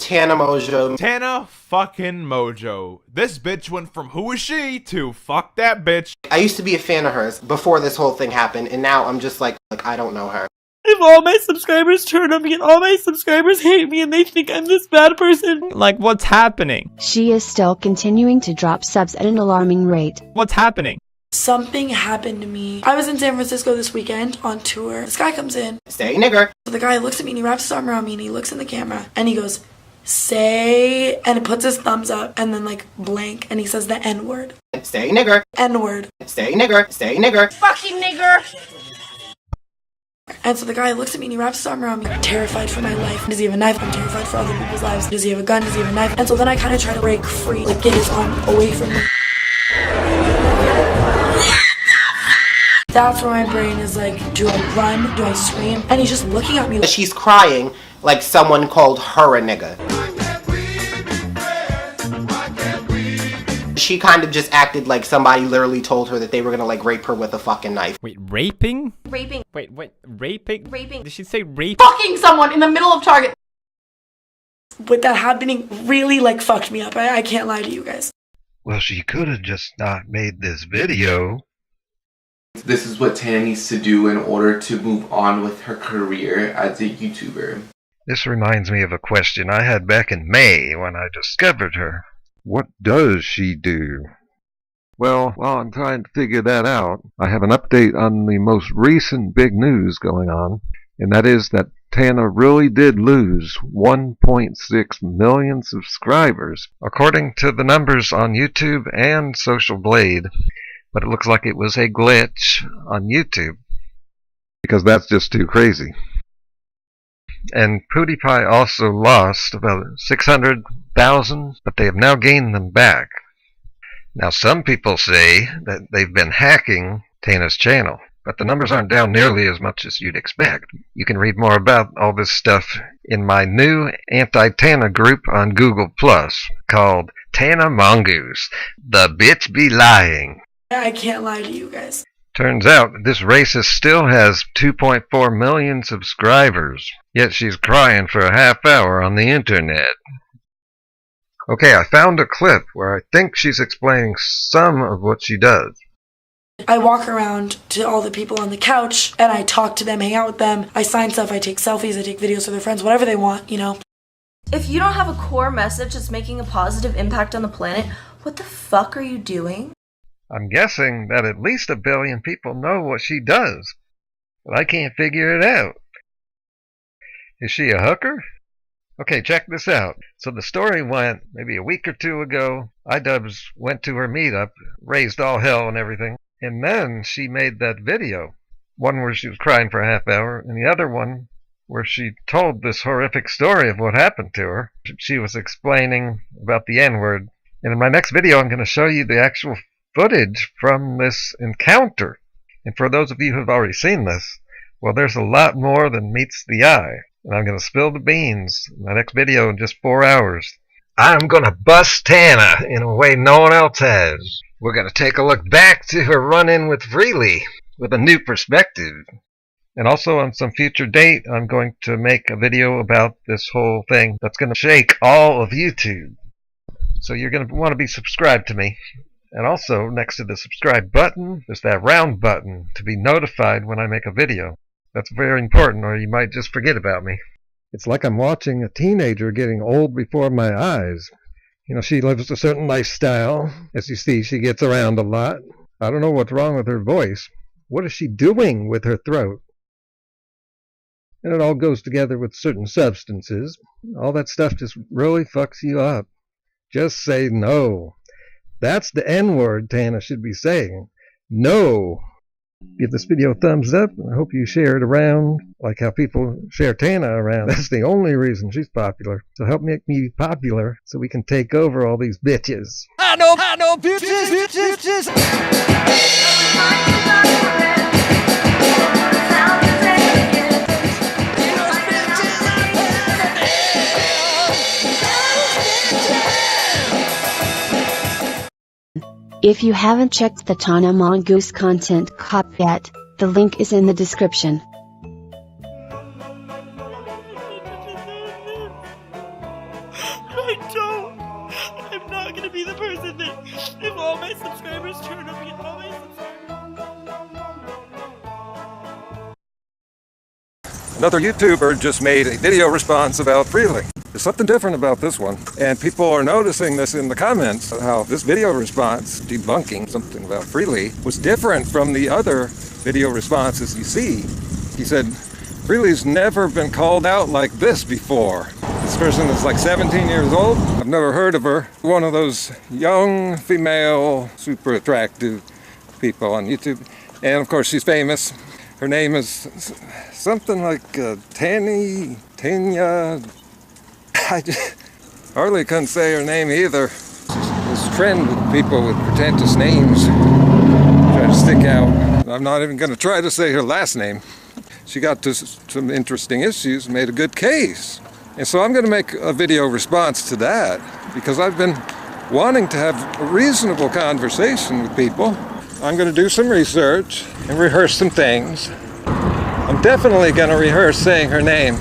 Tana Mongeau. Tana fucking Mongeau. This bitch went from who is she to fuck that bitch. I used to be a fan of hers before this whole thing happened, and now I'm just like I don't know her. If all my subscribers turn on me and all my subscribers hate me and they think I'm this bad person. Like, what's happening? She is still continuing to drop subs at an alarming rate. What's happening? Something happened to me. I was in San Francisco this weekend on tour. This guy comes in. Stay nigger. So the guy looks at me and he wraps his arm around me and he looks in the camera and he goes, say, and it puts his thumbs up and then like blank and he says the N-word. Stay nigger. N-word. Stay nigger. Stay nigger. Fucking nigger. And so the guy looks at me and he wraps his arm around me. I'm terrified for my life. Does he have a knife? I'm terrified for other people's lives. Does he have a gun? Does he have a knife? And so then I kind of try to break free, like get his arm away from me. That's where my brain is like, do I run? Do I scream? And he's just looking at me like She's crying like someone called her a nigga. She kind of just acted like somebody literally told her that they were gonna like rape her with a fucking knife. Wait, raping? Raping. Wait, raping? Raping. Did she say rape? Fucking someone in the middle of Target. with that happening really like fucked me up. I can't lie to you guys. Well, she could have just not made this video. This is what Tana needs to do in order to move on with her career as a YouTuber. This reminds me of a question I had back in May when I discovered her. What does she do? Well, while I'm trying to figure that out, I have an update on the most recent big news going on, and that is that Tana really did lose 1.6 million subscribers, according to the numbers on YouTube and Social Blade. But it looks like it was a glitch on YouTube, because that's just too crazy. And PewDiePie also lost about 600,000, but they have now gained them back. Now some people say that they've been hacking Tana's channel, but the numbers aren't down nearly as much as you'd expect. You can read more about all this stuff in my new anti-Tana group on Google+, called Tana Mongeau, The Bitch Be Lying. I can't lie to you guys. Turns out this racist still has 2.4 million subscribers, yet she's crying for a half hour on the internet. Okay, I found a clip where I think she's explaining some of what she does. I walk around to all the people on the couch and I talk to them, hang out with them. I sign stuff, I take selfies, I take videos of their friends, whatever they want, you know. If you don't have a core message that's making a positive impact on the planet, what the fuck are you doing? I'm guessing that at least 1 billion people know what she does, but I can't figure it out. Is she a hooker? Okay, check this out. So the story went, maybe a week or two ago, iDubbbz went to her meetup, raised all hell and everything, and then she made that video. One where she was crying for a half hour, and the other one where she told this horrific story of what happened to her. She was explaining about the N-word. And in my next video, I'm going to show you the actual footage from this encounter. And for those of you who have already seen this, well, there's a lot more than meets the eye. And I'm going to spill the beans in my next video in just 4 hours. I'm going to bust Tana in a way no one else has. We're going to take a look back to her run-in with Freely with a new perspective. And also on some future date, I'm going to make a video about this whole thing that's going to shake all of YouTube. So you're going to want to be subscribed to me. And also, next to the subscribe button, there's that round button to be notified when I make a video. That's very important, or you might just forget about me. It's like I'm watching a teenager getting old before my eyes. You know, she lives a certain lifestyle. As you see, she gets around a lot. I don't know what's wrong with her voice. What is she doing with her throat? And it all goes together with certain substances. All that stuff just really fucks you up. Just say no. That's the N-word Tana should be saying. No. Give this video a thumbs up. I hope you share it around, like how people share Tana around. That's the only reason she's popular. So help make me popular so we can take over all these bitches. I know, bitches. If you haven't checked the Tana Mongeau's content cop yet, the link is in the description. I don't. I'm not gonna be the person that, if all my subscribers turn on me, all my subscribers. Another YouTuber just made a video response about Freely. There's something different about this one, and people are noticing this in the comments, how this video response debunking something about Freely was different from the other video responses you see. He said, Freely's never been called out like this before. This person is like 17 years old. I've never heard of her. One of those young, female, super attractive people on YouTube. And of course she's famous. Her name is something like Tanya. I just hardly couldn't say her name either. This trend with people with pretentious names try to stick out. I'm not even going to try to say her last name. She got to some interesting issues, made a good case. And so I'm going to make a video response to that because I've been wanting to have a reasonable conversation with people. I'm going to do some research and rehearse some things. I'm definitely going to rehearse saying her name.